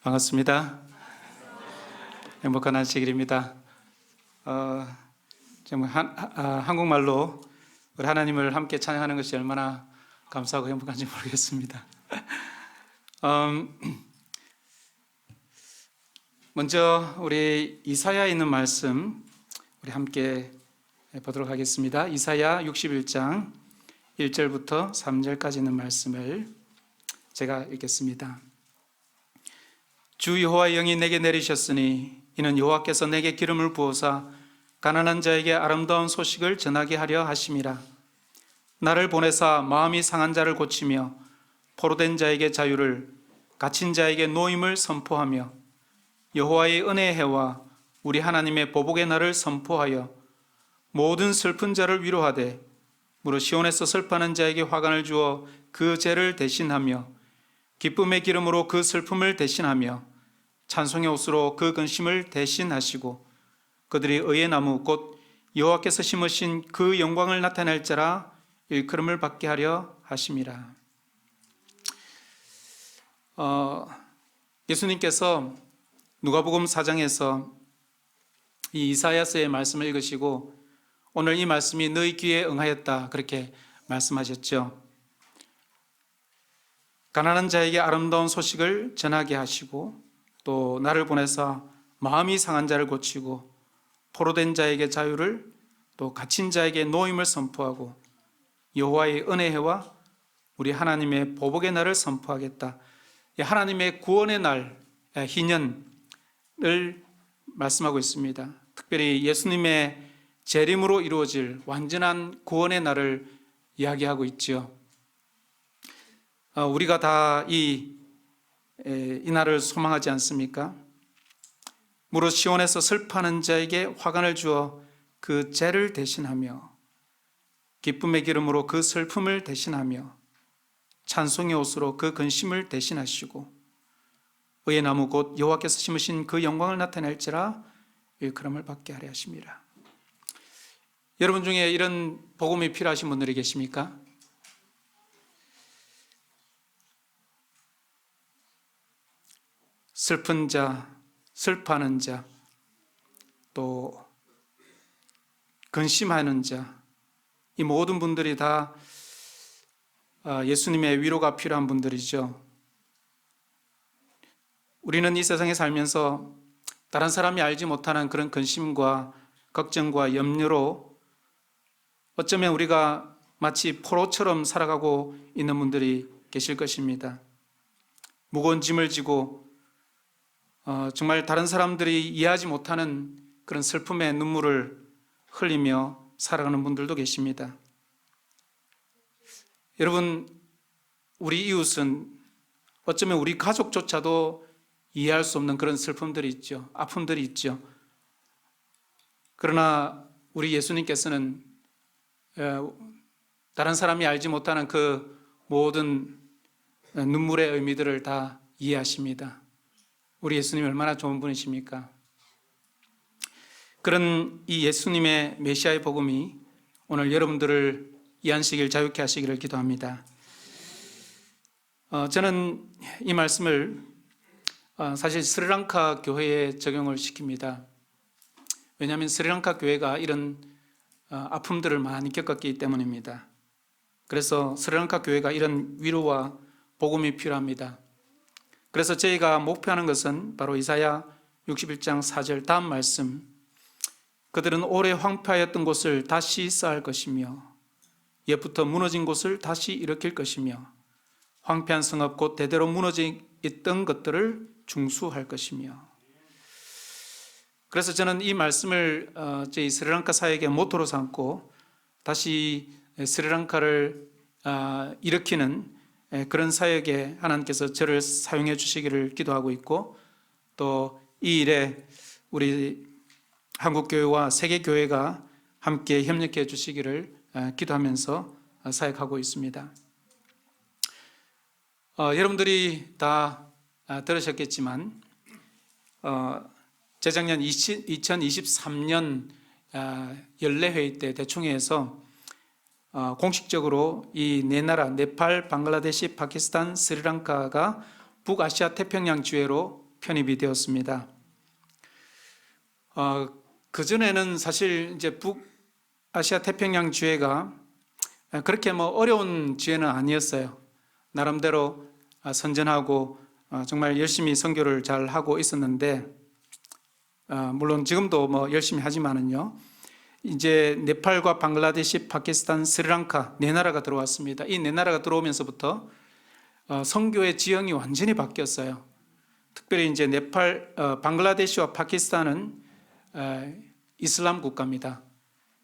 반갑습니다. 행복한 안식일입니다. 정말 한국말로 우리 하나님을 함께 찬양하는 것이 얼마나 감사하고 행복한지 모르겠습니다. 먼저 우리 이사야에 있는 말씀 우리 함께 보도록 하겠습니다. 이사야 61장 1절부터 3절까지 있는 말씀을 제가 읽겠습니다. 주 여호와의 영이 내게 내리셨으니 이는 여호와께서 내게 기름을 부어사 가난한 자에게 아름다운 소식을 전하게 하려 하심이라. 나를 보내사 마음이 상한 자를 고치며 포로된 자에게 자유를, 갇힌 자에게 노임을 선포하며 여호와의 은혜의 해와 우리 하나님의 보복의 날을 선포하여 모든 슬픈 자를 위로하되 무릇 시온에서 슬퍼하는 자에게 화관을 주어 그 죄를 대신하며 기쁨의 기름으로 그 슬픔을 대신하며 찬송의 옷으로 그 근심을 대신하시고 그들이 의의 나무 곧 여호와께서 심으신 그 영광을 나타낼 자라 일컬음을 받게 하려 하심이라. 예수님께서 누가복음 4장에서 이 이사야서의 말씀을 읽으시고 오늘 이 말씀이 너희 귀에 응하였다 그렇게 말씀하셨죠. 가난한 자에게 아름다운 소식을 전하게 하시고 또 나를 보내서 마음이 상한 자를 고치고 포로된 자에게 자유를, 또 갇힌 자에게 노임을 선포하고 여호와의 은혜와 우리 하나님의 보복의 날을 선포하겠다. 하나님의 구원의 날, 희년을 말씀하고 있습니다. 특별히 예수님의 재림으로 이루어질 완전한 구원의 날을 이야기하고 있죠. 우리가 다 이 날을 소망하지 않습니까? 무릇 시온에서 슬퍼하는 자에게 화관을 주어 그 죄를 대신하며 기쁨의 기름으로 그 슬픔을 대신하며 찬송의 옷으로 그 근심을 대신하시고 의의 나무 곧 여호와께서 심으신 그 영광을 나타낼지라 일컬음을 받게 하려 하심이라. 여러분 중에 이런 복음이 필요하신 분들이 계십니까? 슬픈 자, 슬퍼하는 자, 또 근심하는 자, 이 모든 분들이 다 예수님의 위로가 필요한 분들이죠. 우리는 이 세상에 살면서 다른 사람이 알지 못하는 그런 근심과 걱정과 염려로 어쩌면 우리가 마치 포로처럼 살아가고 있는 분들이 계실 것입니다. 무거운 짐을 지고 정말 다른 사람들이 이해하지 못하는 그런 슬픔의 눈물을 흘리며 살아가는 분들도 계십니다. 여러분, 우리 이웃은 어쩌면 우리 가족조차도 이해할 수 없는 그런 슬픔들이 있죠. 아픔들이 있죠. 그러나 우리 예수님께서는 다른 사람이 알지 못하는 그 모든 눈물의 의미들을 다 이해하십니다. 우리 예수님이 얼마나 좋은 분이십니까? 그런 이 예수님의 메시아의 복음이 오늘 여러분들을 이 안식일 자유케 하시기를 기도합니다. 저는 이 말씀을 사실 스리랑카 교회에 적용을 시킵니다. 왜냐하면 스리랑카 교회가 이런 아픔들을 많이 겪었기 때문입니다. 그래서 스리랑카 교회가 이런 위로와 복음이 필요합니다. 그래서 저희가 목표하는 것은 바로 이사야 61장 4절 다음 말씀, 그들은 오래 황폐하였던 곳을 다시 쌓을 것이며 옛부터 무너진 곳을 다시 일으킬 것이며 황폐한 성읍 곧 대대로 무너져 있던 것들을 중수할 것이며. 그래서 저는 이 말씀을 저희 스리랑카 사역의 모토로 삼고 다시 스리랑카를 일으키는 그런 사역에 하나님께서 저를 사용해 주시기를 기도하고 있고, 또 이 일에 우리 한국교회와 세계교회가 함께 협력해 주시기를 기도하면서 사역하고 있습니다. 여러분들이 다 들으셨겠지만 재작년 2023년 연례회의 때 대총회에서 공식적으로 이 네 나라 네팔, 방글라데시, 파키스탄, 스리랑카가 북아시아 태평양 지회로 편입이 되었습니다. 그전에는 사실 이제 북아시아 태평양 지회가 그렇게 어려운 지회는 아니었어요. 나름대로 선전하고 정말 열심히 선교를 잘 하고 있었는데, 물론 지금도 열심히 하지만은요, 이제 네팔과 방글라데시, 파키스탄, 스리랑카 네 나라가 들어왔습니다. 이 네 나라가 들어오면서부터 선교의 지형이 완전히 바뀌었어요. 특별히 이제 네팔, 방글라데시와 파키스탄은 이슬람 국가입니다.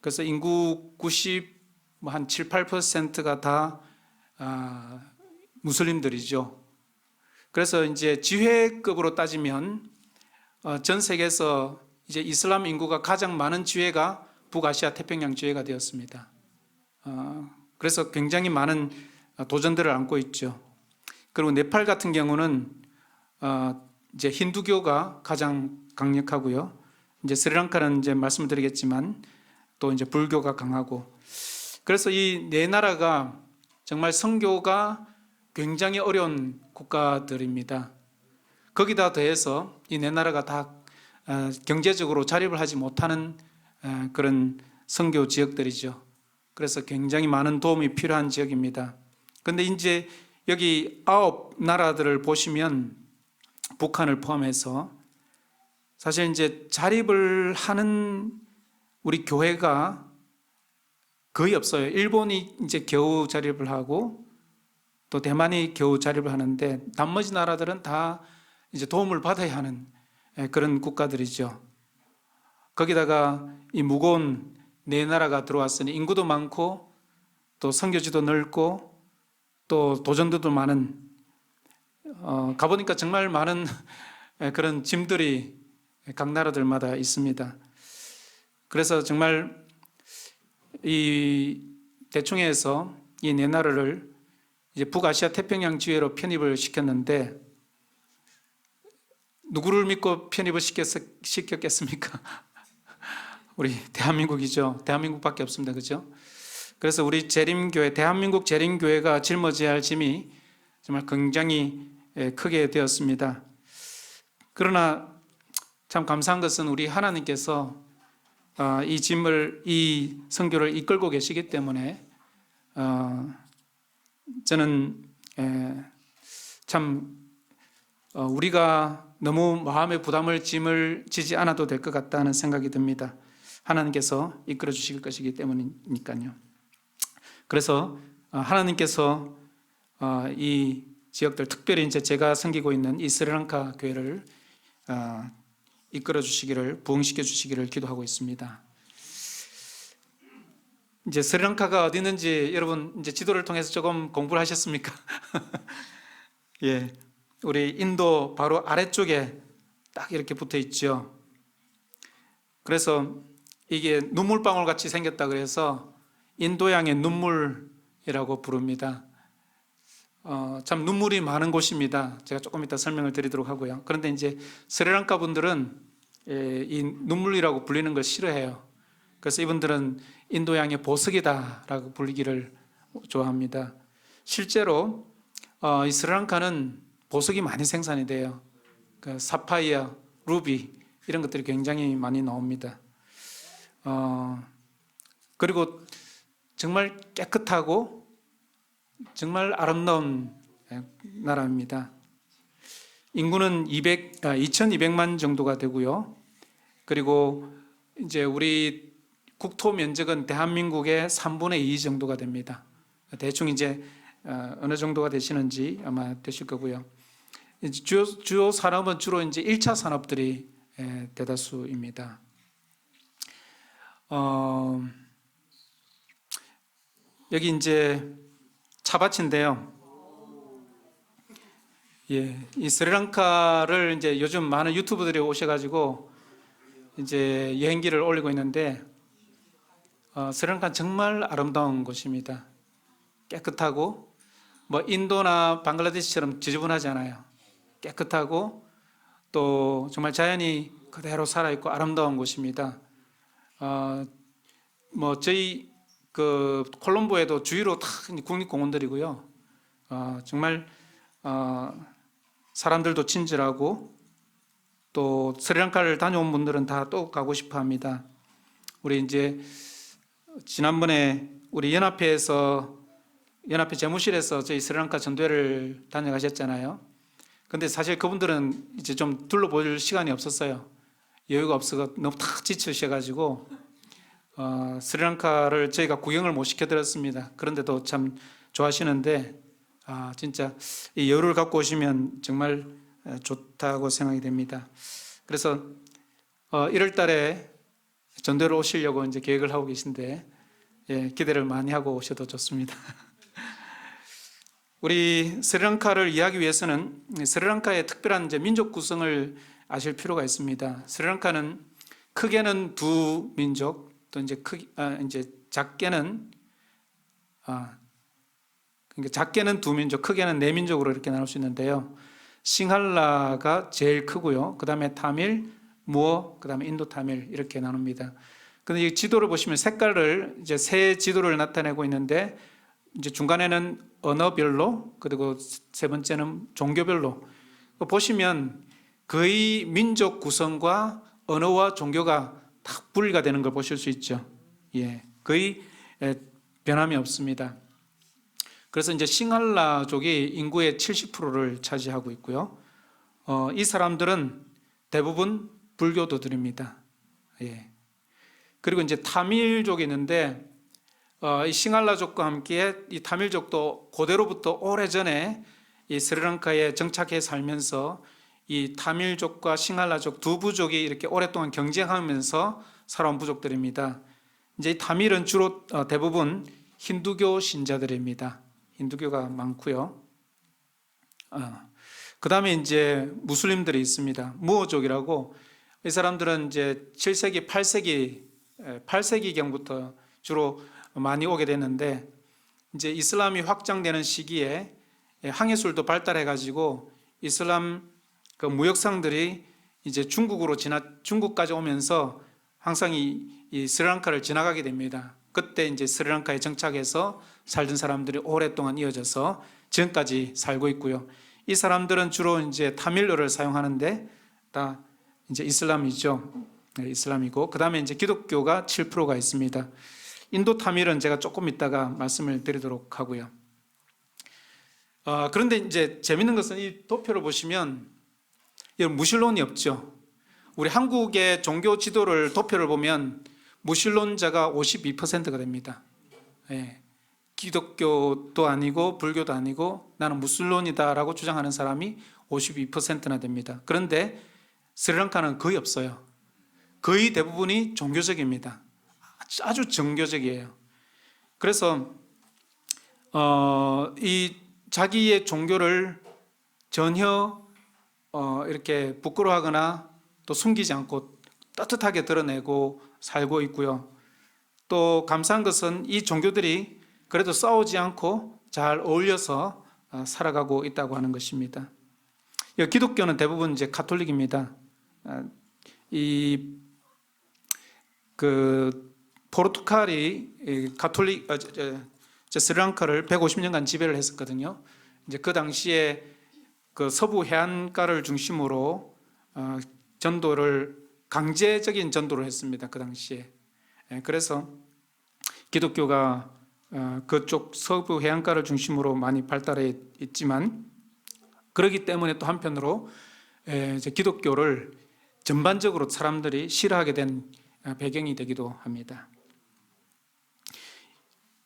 그래서 인구 한 7, 8%가 다 무슬림들이죠. 그래서 이제 지회급으로 따지면 전 세계에서 이제 이슬람 인구가 가장 많은 지회가 북아시아 태평양 지회가 되었습니다. 그래서 굉장히 많은 도전들을 안고 있죠. 그리고 네팔 같은 경우는 이제 힌두교가 가장 강력하고요. 이제 스리랑카는 이제 말씀을 드리겠지만 또 이제 불교가 강하고, 그래서 이 네 나라가 정말 선교가 굉장히 어려운 국가들입니다. 거기다 더해서 이 네 나라가 다 경제적으로 자립을 하지 못하는 그런 선교 지역들이죠. 그래서 굉장히 많은 도움이 필요한 지역입니다. 그런데 이제 여기 9나라들을 보시면 북한을 포함해서 사실 이제 자립을 하는 우리 교회가 거의 없어요. 일본이 이제 겨우 자립을 하고 또 대만이 겨우 자립을 하는데, 나머지 나라들은 다 이제 도움을 받아야 하는 그런 국가들이죠. 거기다가 이 무거운 네 나라가 들어왔으니 인구도 많고 또 선교지도 넓고 또 도전들도 많은, 가보니까 정말 많은 그런 짐들이 각 나라들마다 있습니다. 그래서 정말 이 대충해서 이 네 나라를 이제 북아시아 태평양 지회로 편입을 시켰는데, 누구를 믿고 편입을 시켰겠습니까? 우리 대한민국이죠. 대한민국밖에 없습니다. 그죠? 그래서 우리 재림교회, 대한민국 재림교회가 짊어져야 할 짐이 정말 굉장히 크게 되었습니다. 그러나 참 감사한 것은 우리 하나님께서 이 짐을, 이 선교를 이끌고 계시기 때문에 저는 참 우리가 너무 마음의 부담을 짐을 지지 않아도 될 것 같다는 생각이 듭니다. 하나님께서 이끌어 주실 것이기 때문이니까요. 그래서 하나님께서 이 지역들, 특별히 이제 제가 섬기고 있는 이 스리랑카 교회를 이끌어 주시기를, 부흥시켜 주시기를 기도하고 있습니다. 이제 스리랑카가 어디 있는지 여러분 이제 지도를 통해서 조금 공부를 하셨습니까? 예, 우리 인도 바로 아래쪽에 딱 이렇게 붙어 있죠. 그래서 이게 눈물방울 같이 생겼다 그래서 인도양의 눈물이라고 부릅니다. 참 눈물이 많은 곳입니다. 제가 조금 이따 설명을 드리도록 하고요. 그런데 이제 스리랑카 분들은 이 눈물이라고 불리는 걸 싫어해요. 그래서 이분들은 인도양의 보석이다라고 불리기를 좋아합니다. 실제로 이 스리랑카는 보석이 많이 생산이 돼요. 그 사파이어, 루비 이런 것들이 굉장히 많이 나옵니다. 그리고 정말 깨끗하고 정말 아름다운 나라입니다. 인구는 2200만 정도가 되고요. 그리고 이제 우리 국토 면적은 대한민국의 3분의 2 정도가 됩니다. 대충 이제 어느 정도가 되시는지 아마 되실 거고요. 주요 산업은 주로 이제 1차 산업들이 대다수입니다. 여기 이제 차밭인데요. 예, 이 스리랑카를 이제 요즘 많은 유튜브들이 오셔가지고 이제 여행기를 올리고 있는데, 스리랑카는 정말 아름다운 곳입니다. 깨끗하고 인도나 방글라데시처럼 지저분하지 않아요. 깨끗하고 또 정말 자연이 그대로 살아있고 아름다운 곳입니다. 저희 그 콜롬보에도 주위로 다 국립공원들이고요. 정말 사람들도 친절하고 또 스리랑카를 다녀온 분들은 다 또 가고 싶어 합니다. 우리 이제 지난번에 우리 연합회 재무실에서 저희 스리랑카 전도회를 다녀가셨잖아요. 근데 사실 그분들은 이제 좀 둘러볼 시간이 없었어요. 여유가 없어서 너무 탁 지치셔가지고 스리랑카를 저희가 구경을 못 시켜드렸습니다. 그런데도 참 좋아하시는데 진짜 이 여유를 갖고 오시면 정말 좋다고 생각이 됩니다. 그래서 1월 달에 전도를 오시려고 이제 계획을 하고 계신데 기대를 많이 하고 오셔도 좋습니다. 우리 스리랑카를 이해하기 위해서는 스리랑카의 특별한 이제 민족 구성을 아실 필요가 있습니다. 스리랑카는 크게는 두 민족, 또 이제 작게는 그러니까 작게는 두 민족, 크게는 네 민족으로 이렇게 나눌 수 있는데요. 싱할라가 제일 크고요. 그 다음에 타밀, 무어, 그 다음에 인도 타밀 이렇게 나눕니다. 근데 이 지도를 보시면 색깔을 이제 세 지도를 나타내고 있는데 이제 중간에는 언어별로 그리고 세 번째는 종교별로 보시면 거의 민족 구성과 언어와 종교가 다 분리가 되는 걸 보실 수 있죠. 거의 변함이 없습니다. 그래서 이제 싱할라족이 인구의 70%를 차지하고 있고요. 이 사람들은 대부분 불교도들입니다. 그리고 이제 타밀족이 있는데 이 싱할라족과 함께 이 타밀족도 고대로부터 오래전에 이 스리랑카에 정착해 살면서 이 타밀족과 싱할라족 두 부족이 이렇게 오랫동안 경쟁하면서 살아온 부족들입니다. 이제 이 타밀은 주로 대부분 힌두교 신자들입니다. 힌두교가 많고요. 그 다음에 이제 무슬림들이 있습니다. 무어족이라고 이 사람들은 이제 7세기, 8세기경부터 주로 많이 오게 됐는데 이제 이슬람이 확장되는 시기에 항해술도 발달해가지고 이슬람 그 무역상들이 이제 중국까지 오면서 항상 이 스리랑카를 지나가게 됩니다. 그때 이제 스리랑카에 정착해서 살던 사람들이 오랫동안 이어져서 지금까지 살고 있고요. 이 사람들은 주로 이제 타밀어를 사용하는데 다 이제 이슬람이죠. 이슬람이고 그 다음에 이제 기독교가 7%가 있습니다. 인도 타밀은 제가 조금 이따가 말씀을 드리도록 하고요. 그런데 이제 재밌는 것은 이 도표를 보시면 무신론이 없죠. 우리 한국의 종교 지도를 도표를 보면 무신론자가 52%가 됩니다. 기독교도 아니고 불교도 아니고 나는 무신론이다라고 주장하는 사람이 52%나 됩니다. 그런데 스리랑카는 거의 없어요. 거의 대부분이 종교적입니다. 아주 정교적이에요. 그래서 이 자기의 종교를 전혀 이렇게 부끄러워하거나 또 숨기지 않고 떳떳하게 드러내고 살고 있고요. 또 감사한 것은 이 종교들이 그래도 싸우지 않고 잘 어울려서 살아가고 있다고 하는 것입니다. 기독교는 대부분 이제 가톨릭입니다. 포르투갈이 가톨릭 스리랑카를 150년간 지배를 했었거든요. 이제 그 당시에 그 서부 해안가를 중심으로 강제적인 전도를 했습니다. 그 당시에. 그래서 기독교가 그쪽 서부 해안가를 중심으로 많이 발달해 있지만 그렇기 때문에 또 한편으로 이제 기독교를 전반적으로 사람들이 싫어하게 된 배경이 되기도 합니다.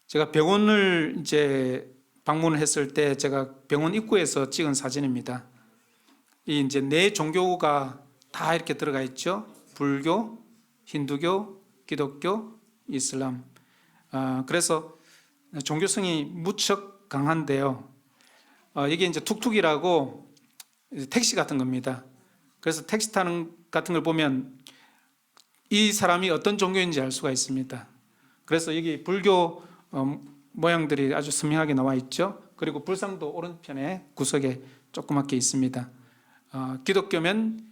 제가 병원을 이제 방문을 했을 때 제가 병원 입구에서 찍은 사진입니다. 이 이제 네 종교가 다 이렇게 들어가 있죠. 불교, 힌두교, 기독교, 이슬람. 그래서 종교성이 무척 강한데요. 이게 이제 툭툭이라고 택시 같은 겁니다. 그래서 택시 타는 같은 걸 보면 이 사람이 어떤 종교인지 알 수가 있습니다. 그래서 여기 불교 모양들이 아주 선명하게 나와 있죠. 그리고 불상도 오른편에 구석에 조그맣게 있습니다. 기독교면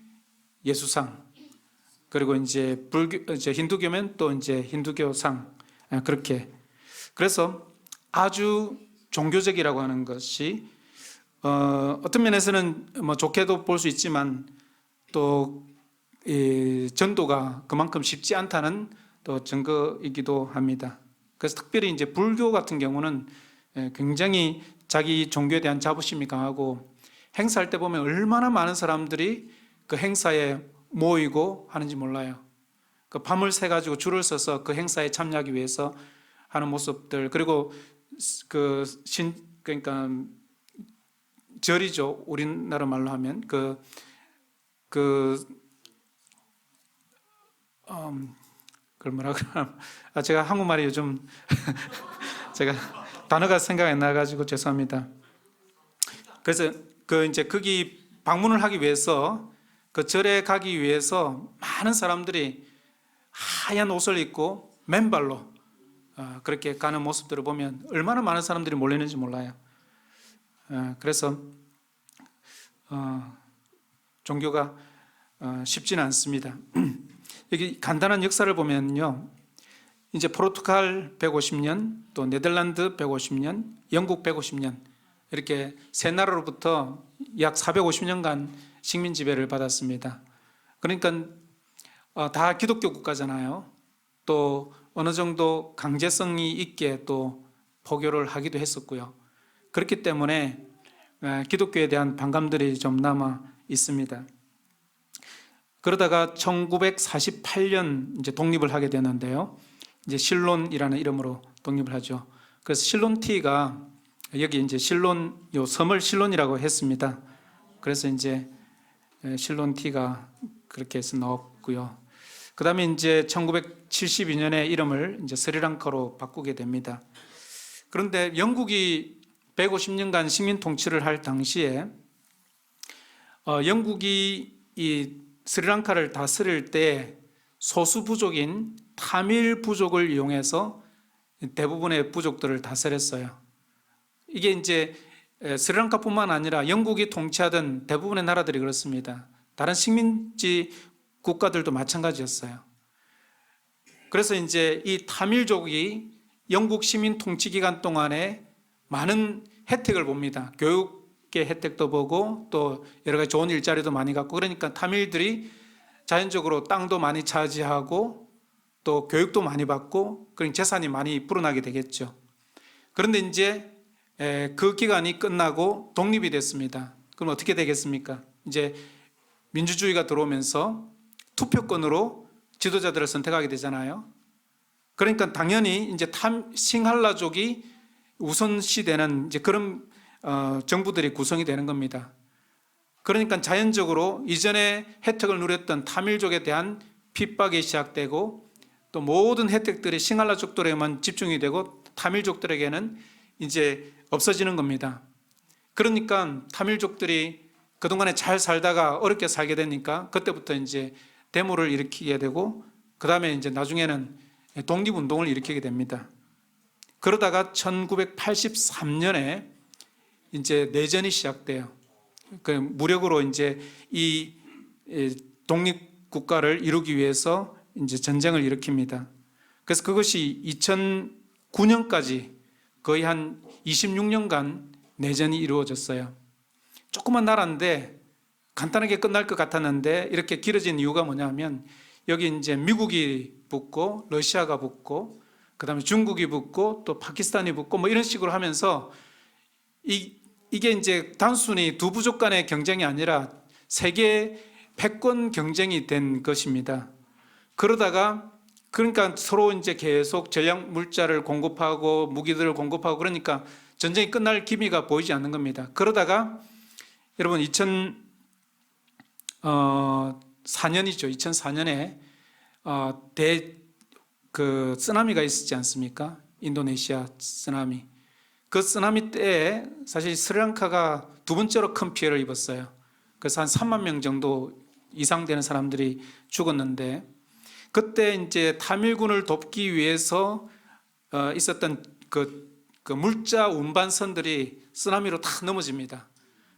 예수상, 그리고 이제 힌두교면 또 이제 힌두교상, 그렇게. 그래서 아주 종교적이라고 하는 것이 어떤 면에서는 뭐 좋게도 볼 수 있지만 또 이 전도가 그만큼 쉽지 않다는 또 증거이기도 합니다. 그래서 특별히 이제 불교 같은 경우는 굉장히 자기 종교에 대한 자부심이 강하고 행사할 때 보면 얼마나 많은 사람들이 그 행사에 모이고 하는지 몰라요. 그 밤을 새 가지고 줄을 서서 그 행사에 참여하기 위해서 하는 모습들, 그리고 그러니까 절이죠. 우리나라 말로 하면 그걸 뭐라고 하나? 제가 한국말이 요즘 제가 단어가 생각이 안 나가지고 죄송합니다. 그래서 이제 거기 방문을 하기 위해서 그 절에 가기 위해서 많은 사람들이 하얀 옷을 입고 맨발로 그렇게 가는 모습들을 보면 얼마나 많은 사람들이 몰리는지 몰라요. 그래서 종교가 쉽지는 않습니다. 여기 간단한 역사를 보면요, 이제 포르투갈 150년, 또 네덜란드 150년, 영국 150년 이렇게 세 나라로부터 약 450년간 식민 지배를 받았습니다. 그러니까 다 기독교 국가잖아요. 또 어느 정도 강제성이 있게 또 포교를 하기도 했었고요. 그렇기 때문에 기독교에 대한 반감들이 좀 남아 있습니다. 그러다가 1948년 이제 독립을 하게 되는데요. 이제 실론이라는 이름으로 독립을 하죠. 그래서 실론티가 여기 이제 실론, 요 섬을 실론이라고 했습니다. 그래서 이제 실론티가 그렇게 해서 넣었고요. 그 다음에 이제 1972년에 이름을 이제 스리랑카로 바꾸게 됩니다. 그런데 영국이 150년간 식민 통치를 할 당시에 영국이 이 스리랑카를 다스릴 때 소수 부족인 타밀 부족을 이용해서 대부분의 부족들을 다스렸어요. 이게 이제 스리랑카뿐만 아니라 영국이 통치하던 대부분의 나라들이 그렇습니다. 다른 식민지 국가들도 마찬가지였어요. 그래서 이제 이 타밀족이 영국 식민 통치 기간 동안에 많은 혜택을 봅니다. 교육의 혜택도 보고 또 여러 가지 좋은 일자리도 많이 갖고, 그러니까 타밀들이 자연적으로 땅도 많이 차지하고 또 교육도 많이 받고 그런 재산이 많이 불어나게 되겠죠. 그런데 이제 그 기간이 끝나고 독립이 됐습니다. 그럼 어떻게 되겠습니까? 이제 민주주의가 들어오면서 투표권으로 지도자들을 선택하게 되잖아요. 그러니까 당연히 이제 싱할라족이 우선시되는 이제 그런 정부들이 구성이 되는 겁니다. 그러니까 자연적으로 이전에 혜택을 누렸던 타밀족에 대한 핍박이 시작되고 또 모든 혜택들이 싱할라족들에만 집중이 되고 타밀족들에게는 이제 없어지는 겁니다. 그러니까 타밀족들이 그동안에 잘 살다가 어렵게 살게 되니까 그때부터 이제 데모를 일으키게 되고 그 다음에 이제 나중에는 독립운동을 일으키게 됩니다. 그러다가 1983년에 이제 내전이 시작돼요. 그 무력으로 이제 이 독립국가를 이루기 위해서 이제 전쟁을 일으킵니다. 그래서 그것이 2009년까지 거의 한 26년간 내전이 이루어졌어요. 조그만 나라인데 간단하게 끝날 것 같았는데 이렇게 길어진 이유가 뭐냐면 여기 이제 미국이 붙고 러시아가 붙고 그다음에 중국이 붙고 또 파키스탄이 붙고 뭐 이런 식으로 하면서 이게 이제 단순히 두 부족 간의 경쟁이 아니라 세계 패권 경쟁이 된 것입니다. 그러다가 그러니까 서로 이제 계속 전략 물자를 공급하고 무기들을 공급하고 그러니까 전쟁이 끝날 기미가 보이지 않는 겁니다. 그러다가 여러분 2004년이죠. 2004년에 그 쓰나미가 있었지 않습니까? 인도네시아 쓰나미. 그 쓰나미 때에 사실 스리랑카가 두 번째로 큰 피해를 입었어요. 그래서 한 3만 명 정도 이상 되는 사람들이 죽었는데 그때 이제 타밀군을 돕기 위해서 있었던 그 물자 운반선들이 쓰나미로 다 넘어집니다.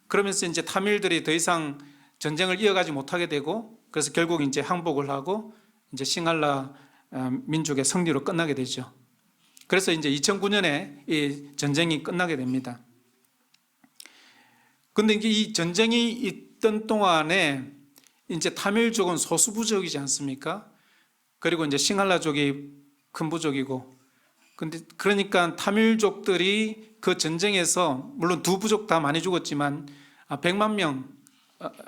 그러면서 이제 타밀들이 더 이상 전쟁을 이어가지 못하게 되고 그래서 결국 이제 항복을 하고 이제 싱할라 민족의 승리로 끝나게 되죠. 그래서 이제 2009년에 이 전쟁이 끝나게 됩니다. 그런데 이제 이 전쟁이 있던 동안에 이제 타밀족은 소수 부족이지 않습니까? 그리고 이제 싱할라족이 큰 부족이고, 근데 그러니까 타밀족들이 그 전쟁에서 물론 두 부족 다 많이 죽었지만 100만 명,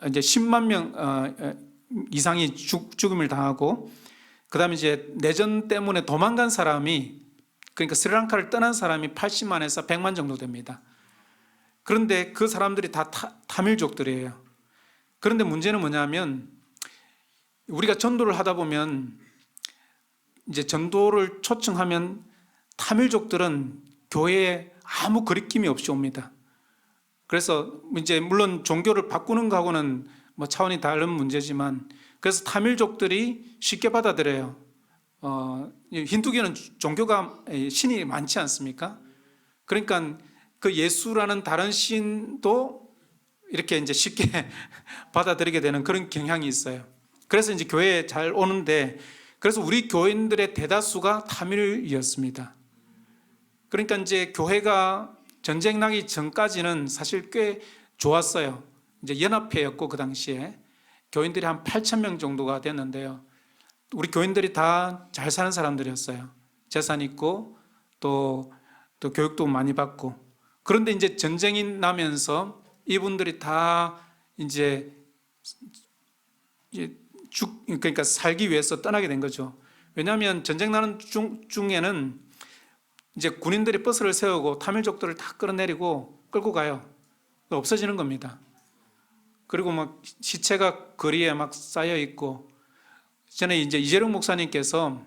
이제 10만 명 이상이 죽음을 당하고, 그다음에 이제 내전 때문에 도망간 사람이, 그러니까 스리랑카를 떠난 사람이 80만에서 100만 정도 됩니다. 그런데 그 사람들이 다 타밀족들이에요. 그런데 문제는 뭐냐면, 우리가 전도를 하다 보면 이제 전도를 초청하면 타밀족들은 교회에 아무 거리낌이 없이 옵니다. 그래서 이제 물론 종교를 바꾸는 거하고는 뭐 차원이 다른 문제지만, 그래서 타밀족들이 쉽게 받아들여요. 힌두교는 종교가 신이 많지 않습니까? 그러니까 그 예수라는 다른 신도 이렇게 이제 쉽게 받아들이게 되는 그런 경향이 있어요. 그래서 이제 교회에 잘 오는데, 그래서 우리 교인들의 대다수가 타밀이었습니다. 그러니까 이제 교회가 전쟁 나기 전까지는 사실 꽤 좋았어요. 이제 연합회였고, 그 당시에 교인들이 한 8천 명 정도가 됐는데요. 우리 교인들이 다 잘 사는 사람들이었어요. 재산 있고 또 교육도 많이 받고. 그런데 이제 전쟁이 나면서 이분들이 다 이제 그러니까 살기 위해서 떠나게 된 거죠. 왜냐하면 전쟁 나는 중에는 이제 군인들이 버스를 세우고 타밀족들을 다 끌고 가요. 없어지는 겁니다. 그리고 막 시체가 거리에 막 쌓여 있고. 전에 이제 이재룡 목사님께서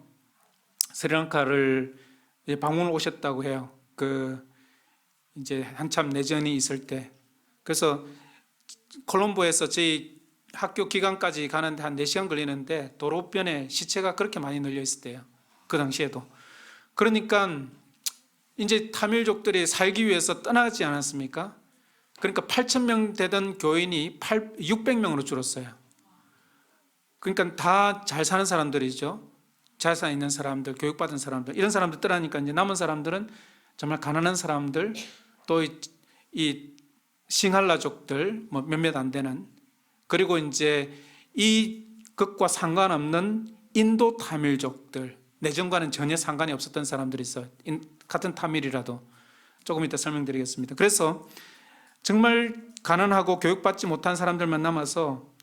스리랑카를 방문을 오셨다고 해요. 이제 한참 내전이 있을 때. 그래서 콜롬보에서 저희 학교 기간까지 가는데 한 4시간 걸리는데 도로변에 시체가 그렇게 많이 널려 있을 때요. 그 당시에도. 그러니까 이제 타밀족들이 살기 위해서 떠나지 않았습니까? 그러니까 8,000명 되던 교인이 600명으로 줄었어요. 그러니까 다 잘 사는 사람들이죠. 자산 있는 사람들, 교육받은 사람들, 이런 사람들 떠나니까 이제 남은 사람들은 정말 가난한 사람들, 또 이 싱할라족들, 뭐 몇몇 안 되는, 그리고 이제 이것과 상관없는 인도 타밀족들, 내전과는 전혀 상관이 없었던 사람들이 있어요. 같은 타밀이라도. 조금 이따 설명드리겠습니다. 그래서 정말 가난하고 교육받지 못한 사람들만 남아서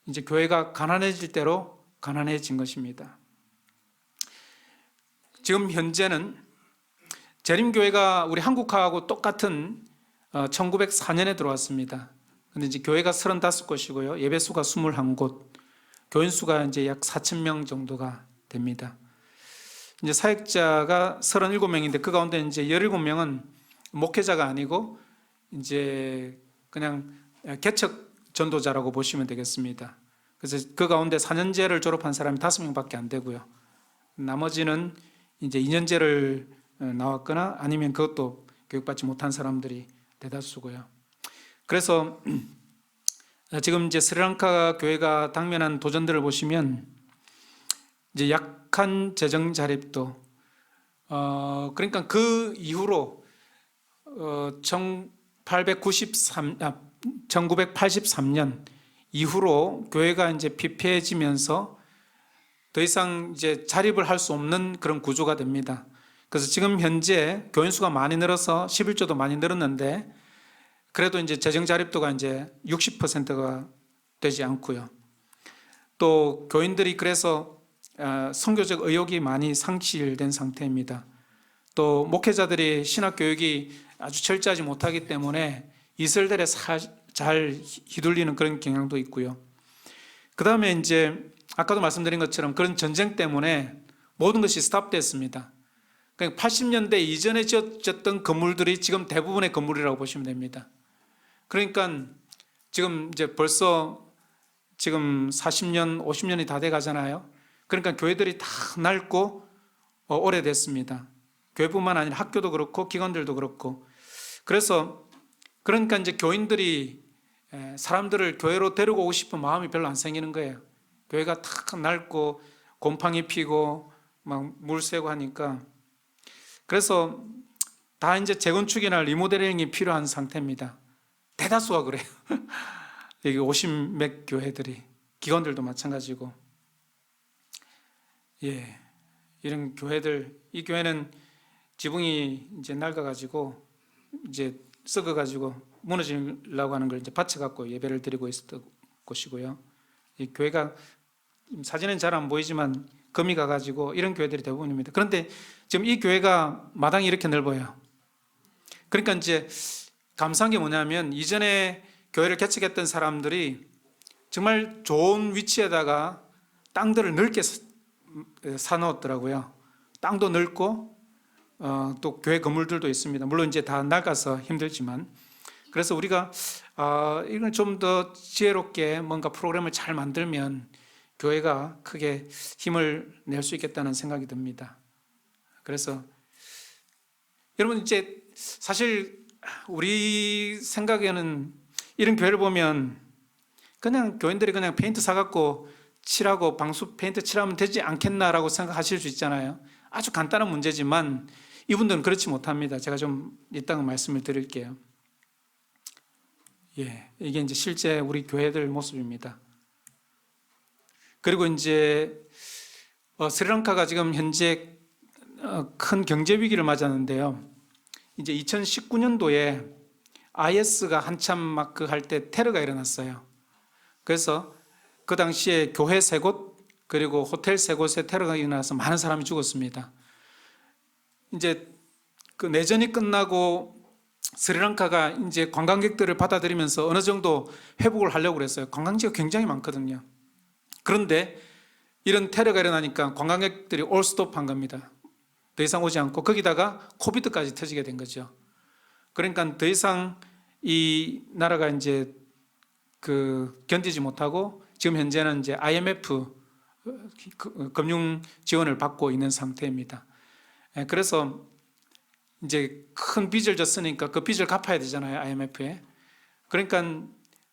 이제 교회가 가난해질 대로 가난해진 것입니다. 지금 현재는 재림교회가 우리 한국하고 똑같은 1904년에 들어왔습니다. 근데 이제 교회가 35곳이고요. 예배수가 21곳, 교인수가 이제 약 4,000명 정도가 됩니다. 이제 사역자가 37명인데 그 가운데 이제 17명은 목회자가 아니고 이제 그냥 개척 전도자라고 보시면 되겠습니다. 그래서 그 가운데 4년제를 졸업한 사람이 5명밖에 안 되고요. 나머지는 이제 2년제를 나왔거나 아니면 그것도 교육받지 못한 사람들이 대다수고요. 그래서 지금 이제 스리랑카 교회가 당면한 도전들을 보시면 이제 약한 재정 자립도, 그러니까 그 이후로 1983년 이후로 교회가 이제 피폐해지면서 더 이상 이제 자립을 할 수 없는 그런 구조가 됩니다. 그래서 지금 현재 교인 수가 많이 늘어서 11조도 많이 늘었는데, 그래도 이제 재정 자립도가 이제 60%가 되지 않고요. 또 교인들이 그래서 선교적 의욕이 많이 상실된 상태입니다. 또 목회자들이 신학 교육이 아주 철저하지 못하기 때문에 이슬들에 잘 휘둘리는 그런 경향도 있고요. 그 다음에 이제 아까도 말씀드린 것처럼 그런 전쟁 때문에 모든 것이 스탑됐습니다. 그러니까 80년대 이전에 지어졌던 건물들이 지금 대부분의 건물이라고 보시면 됩니다. 그러니까 지금 이제 벌써 지금 40년, 50년이 다 돼 가잖아요. 그러니까 교회들이 다 낡고 오래됐습니다. 교회뿐만 아니라 학교도 그렇고 기관들도 그렇고. 그래서 그러니까 이제 교인들이 사람들을 교회로 데리고 오고 싶은 마음이 별로 안 생기는 거예요. 교회가 탁 낡고 곰팡이 피고 막 물 새고 하니까. 그래서 다 이제 재건축이나 리모델링이 필요한 상태입니다. 대다수가 그래요. 여기 50몇 교회들이 기관들도 마찬가지고, 예, 이런 교회들, 이 교회는 지붕이 이제 낡아가지고 이제 썩어가지고 무너지려고 하는 걸 이제 받쳐갖고 예배를 드리고 있었던 곳이고요. 이 교회가 사진은 잘 안 보이지만 금이 가가지고 이런 교회들이 대부분입니다. 그런데 지금 이 교회가 마당이 이렇게 넓어요. 그러니까 이제 감사한 게 뭐냐면, 이전에 교회를 개척했던 사람들이 정말 좋은 위치에다가 땅들을 넓게 사놓았더라고요. 땅도 넓고 또 교회 건물들도 있습니다. 물론 이제 다 낡아서 힘들지만, 그래서 우리가 이건 좀 더 지혜롭게 뭔가 프로그램을 잘 만들면 교회가 크게 힘을 낼 수 있겠다는 생각이 듭니다. 그래서 여러분, 이제 사실 우리 생각에는 이런 교회를 보면 그냥 교인들이 그냥 페인트 사갖고 칠하고 방수 페인트 칠하면 되지 않겠나라고 생각하실 수 있잖아요. 아주 간단한 문제지만 이분들은 그렇지 못합니다. 제가 좀 이따가 말씀을 드릴게요. 예, 이게 이제 실제 우리 교회들 모습입니다. 그리고 이제 스리랑카가 지금 현재 큰 경제 위기를 맞았는데요. 이제 2019년도에 IS가 한참 막 그 할 때 테러가 일어났어요. 그래서 그 당시에 교회 세 곳 그리고 호텔 세 곳에 테러가 일어나서 많은 사람이 죽었습니다. 이제 그 내전이 끝나고 스리랑카가 이제 관광객들을 받아들이면서 어느 정도 회복을 하려고 그랬어요. 관광지가 굉장히 많거든요. 그런데 이런 테러가 일어나니까 관광객들이 올스톱한 겁니다. 더 이상 오지 않고, 거기다가 코비드까지 터지게 된 거죠. 그러니까 더 이상 이 나라가 이제 견디지 못하고 지금 현재는 이제 IMF 금융 지원을 받고 있는 상태입니다. 그래서 이제 큰 빚을 졌으니까 그 빚을 갚아야 되잖아요, IMF에. 그러니까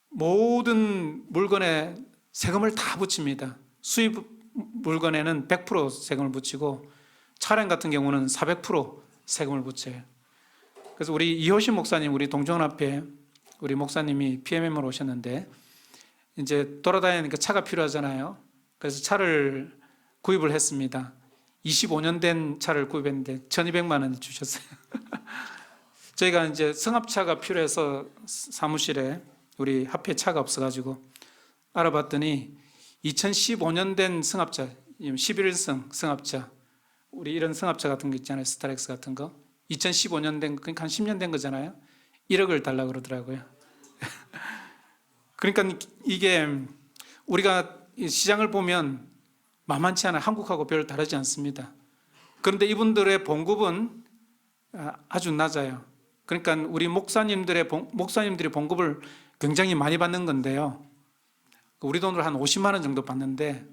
모든 물건에 세금을 다 붙입니다. 수입 물건에는 100% 세금을 붙이고 차량 같은 경우는 400% 세금을 붙여요. 그래서 우리 이호신 목사님, 우리 동정연합회 우리 목사님이 PMM으로 오셨는데, 이제 돌아다니니까 차가 필요하잖아요. 그래서 차를 구입을 했습니다. 25년 된 차를 구입했는데 1200만 원 주셨어요. 저희가 이제 승합차가 필요해서 사무실에 우리 합회 차가 없어가지고 알아봤더니 2015년 된 승합차, 11성 승합차, 우리 이런 승합차 같은 거 있잖아요, 스타렉스 같은 거, 2015년 된, 그러니까 한 10년 된 거잖아요. 1억을 달라고 그러더라고요. 그러니까 이게 우리가 시장을 보면 만만치 않아요. 한국하고 별 다르지 않습니다. 그런데 이분들의 봉급은 아주 낮아요. 그러니까 우리 목사님들이 봉급을 굉장히 많이 받는 건데요. 우리 돈으로 한 50만 원 정도 받는데,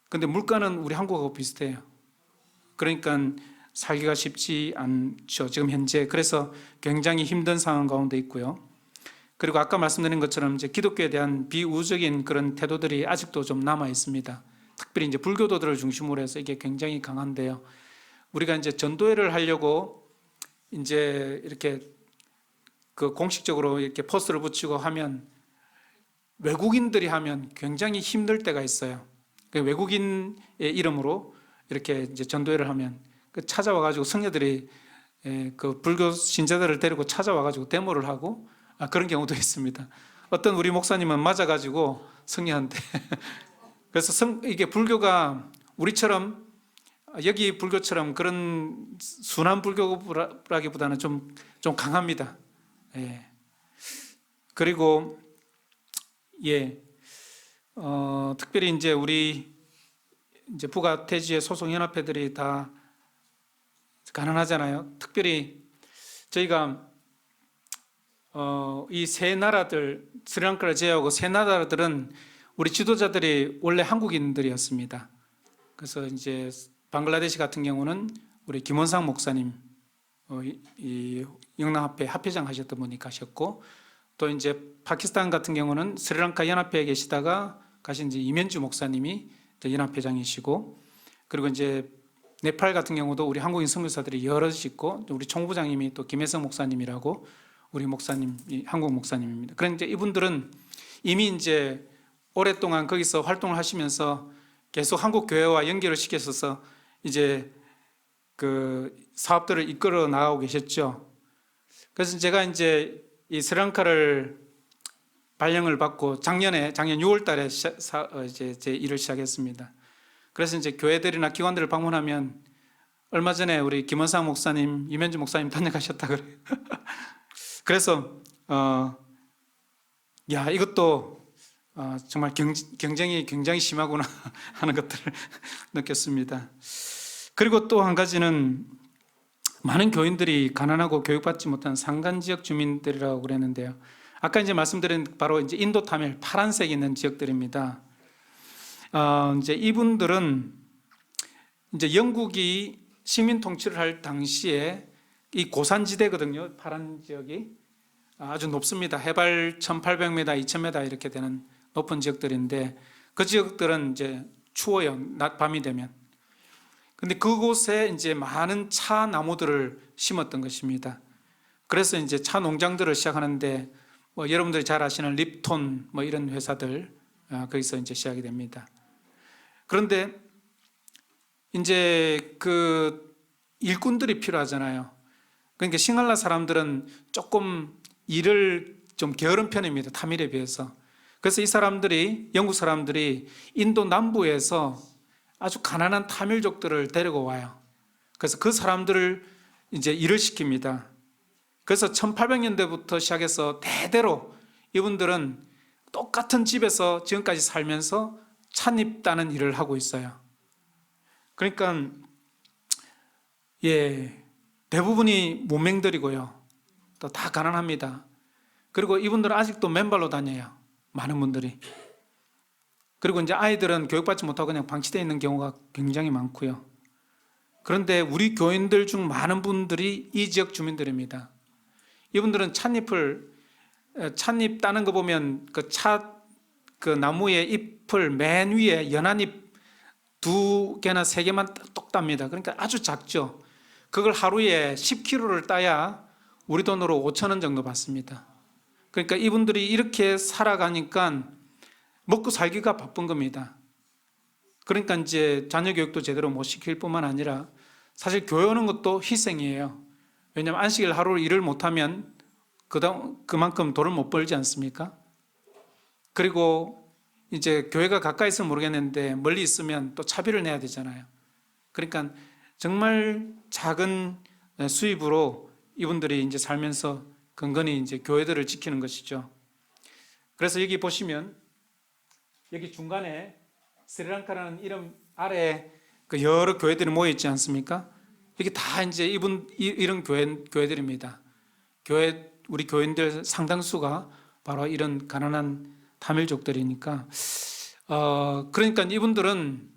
근데 물가는 우리 한국하고 비슷해요. 그러니까 살기가 쉽지 않죠, 지금 현재. 그래서 굉장히 힘든 상황 가운데 있고요. 그리고 아까 말씀드린 것처럼 이제 기독교에 대한 비우적인 그런 태도들이 아직도 좀 남아 있습니다. 특별히 이제 불교도들을 중심으로 해서 이게 굉장히 강한데요. 우리가 이제 전도회를 하려고 이제 이렇게 그 공식적으로 이렇게 포스를 붙이고 하면, 외국인들이 하면 굉장히 힘들 때가 있어요. 외국인의 이름으로 이렇게 이제 전도회를 하면 찾아와가지고 성녀들이 그 불교 신자들을 데리고 찾아와가지고 데모를 하고 그런 경우도 있습니다. 어떤 우리 목사님은 맞아가지고 성녀한테 그래서 이게 불교가 우리처럼, 여기 불교처럼 그런 순한 불교라기보다는 좀 강합니다. 예. 그리고 특별히 이제 우리 이제 북아 태지의 소속 연합회들이 다 가난하잖아요. 특별히 저희가 이 세 나라들, 스리랑카를 제외하고 세 나라들은 우리 지도자들이 원래 한국인들이었습니다. 그래서 이제 방글라데시 같은 경우는 우리 김원상 목사님, 이 영남합회 합회장 하셨던 분이 가셨고, 또 이제 파키스탄 같은 경우는 스리랑카 연합회에 계시다가 가신 이제 이면주 목사님이 연합회장이시고, 그리고 이제 네팔 같은 경우도 우리 한국인 선교사들이 여럿이 있고, 우리 총부장님이 또 김혜성 목사님이라고 우리 목사님, 한국 목사님입니다. 그런데 이분들은 이미 이제 오랫동안 거기서 활동을 하시면서 계속 한국 교회와 연결을 시켜서 이제 그 사업들을 이끌어 나가고 계셨죠. 그래서 제가 이제 이 스리랑카를 발령을 받고 작년 6월 달에 이제 제 일을 시작했습니다. 그래서 이제 교회들이나 기관들을 방문하면 얼마 전에 우리 김원상 목사님, 이면주 목사님 다녀가셨다 그래요. 그래서 야, 이것도 정말 경쟁이 굉장히 심하구나 하는 것들을 느꼈습니다. 그리고 또 한 가지는 많은 교인들이 가난하고 교육받지 못한 산간지역 주민들이라고 그랬는데요. 아까 이제 말씀드린 바로 이제 인도 타밀 파란색 있는 지역들입니다. 이제 이분들은 이제 영국이 식민 통치를 할 당시에 이 고산지대거든요. 파란 지역이 아주 높습니다. 해발 1,800m, 2,000m 이렇게 되는 높은 지역들인데 그 지역들은 이제 추워요. 낮 밤이 되면. 근데 그곳에 이제 많은 차 나무들을 심었던 것입니다. 그래서 이제 차 농장들을 시작하는데 뭐 여러분들이 잘 아시는 립톤 뭐 이런 회사들 거기서 이제 시작이 됩니다. 그런데 이제 그 일꾼들이 필요하잖아요. 그러니까 싱갈라 사람들은 조금 일을 좀 게으른 편입니다. 타밀에 비해서. 그래서 이 사람들이 영국 사람들이 인도 남부에서 아주 가난한 타밀족들을 데리고 와요. 그래서 그 사람들을 이제 일을 시킵니다. 그래서 1800년대부터 시작해서 대대로 이분들은 똑같은 집에서 지금까지 살면서 찻잎 따는 일을 하고 있어요. 그러니까 대부분이 문맹들이고요. 또 다 가난합니다. 그리고 이분들은 아직도 맨발로 다녀요. 많은 분들이. 그리고 이제 아이들은 교육받지 못하고 그냥 방치되어 있는 경우가 굉장히 많고요. 그런데 우리 교인들 중 많은 분들이 이 지역 주민들입니다. 이분들은 찻잎 따는 거 보면 그 나무의 잎을 맨 위에 연한 잎 2개나 3개만 똑 땁니다. 그러니까 아주 작죠. 그걸 하루에 10kg를 따야 우리 돈으로 5,000원 정도 받습니다. 그러니까 이분들이 이렇게 살아가니까 먹고 살기가 바쁜 겁니다. 그러니까 이제 자녀 교육도 제대로 못 시킬 뿐만 아니라 사실 교회 오는 것도 희생이에요. 왜냐하면 안식일 하루 일을 못하면 그만큼 돈을 못 벌지 않습니까? 그리고 이제 교회가 가까이 있으면 모르겠는데 멀리 있으면 또 차비를 내야 되잖아요. 그러니까 정말 작은 수입으로 이분들이 이제 살면서 근근히 이제 교회들을 지키는 것이죠. 그래서 여기 보시면 여기 중간에 스리랑카라는 이름 아래에 그 여러 교회들이 모여 있지 않습니까? 이게 다 이제 이런 교회들입니다. 우리 교인들 상당수가 바로 이런 가난한 타밀족들이니까 그러니까 이분들은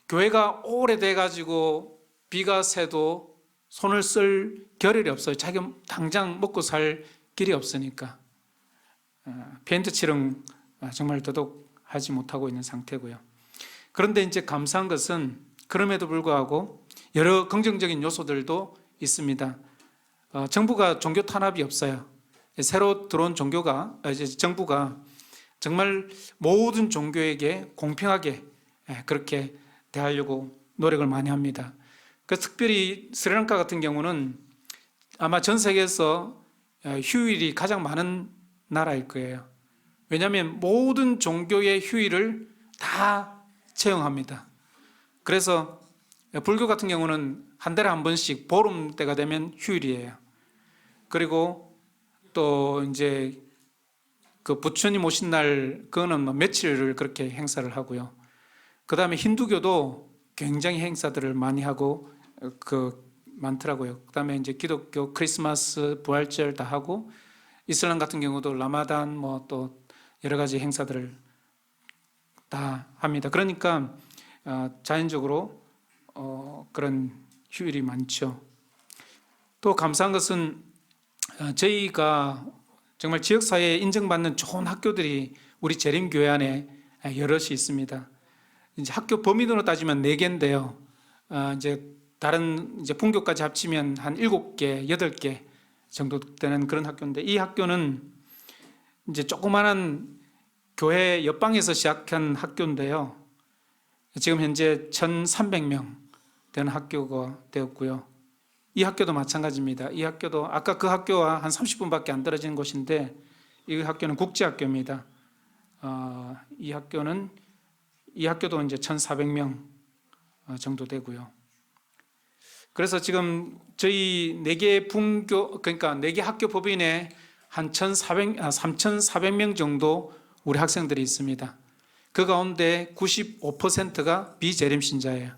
교회가 오래돼 가지고 비가 새도 손을 쓸 겨를이 없어요. 자기 당장 먹고 살 길이 없으니까 페인트 칠은 정말 더더욱하지 못하고 있는 상태고요. 그런데 이제 감사한 것은 그럼에도 불구하고 여러 긍정적인 요소들도 있습니다. 정부가 종교 탄압이 없어요. 새로 들어온 정부가 정말 모든 종교에게 공평하게 그렇게 대하려고 노력을 많이 합니다. 그래서 특별히 스리랑카 같은 경우는 아마 전 세계에서 휴일이 가장 많은 나라일 거예요. 왜냐하면 모든 종교의 휴일을 다 채용합니다. 그래서 불교 같은 경우는 한 달에 한 번씩 보름 때가 되면 휴일이에요. 그리고 또 이제 그 부처님 오신 날 그거는 뭐 며칠을 그렇게 행사를 하고요. 그 다음에 힌두교도 굉장히 행사들을 많이 하고 많더라고요. 그 다음에 이제 기독교 크리스마스 부활절 다 하고 이슬람 같은 경우도 라마단 뭐 또 여러 가지 행사들을 다 합니다. 그러니까 자연적으로 그런 휴일이 많죠. 또 감사한 것은 저희가 정말 지역사회에 인정받는 좋은 학교들이 우리 재림교회 안에 여럿이 있습니다. 이제 학교 범위로 따지면 4개인데요. 이제 다른 이제 분교까지 합치면 한 7개, 8개 정도 되는 그런 학교인데 이 학교는 이제 조그마한 교회 옆방에서 시작한 학교인데요. 지금 현재 1,300명 되는 학교가 되었고요. 이 학교도 마찬가지입니다. 이 학교도 아까 그 학교와 한 30분밖에 안 떨어지는 곳인데 이 학교는 국제학교입니다. 이 학교도 이제 1,400명 정도 되고요. 그래서 지금 저희 4개 분교, 그러니까 4개 학교 법인에 한 3,400명 정도 우리 학생들이 있습니다. 그 가운데 95%가 비재림 신자예요.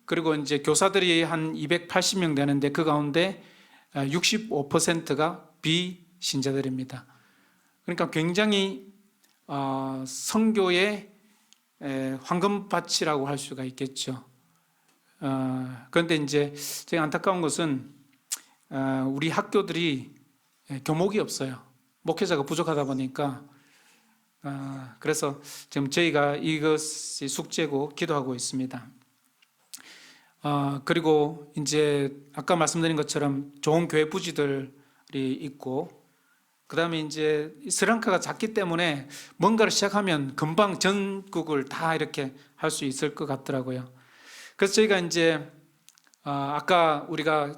그리고 이제 교사들이 한 280명 되는데 그 가운데 65%가 비신자들입니다. 그러니까 굉장히 선교의 황금밭이라고 할 수가 있겠죠. 그런데 이제 제가 안타까운 것은 우리 학교들이 교목이 없어요. 목회자가 부족하다 보니까 그래서 지금 저희가 이것이 숙제고 기도하고 있습니다. 그리고 이제 아까 말씀드린 것처럼 좋은 교회 부지들이 있고 그 다음에 이제 스리랑카가 작기 때문에 뭔가를 시작하면 금방 전국을 다 이렇게 할 수 있을 것 같더라고요. 그래서 저희가 이제 아까 우리가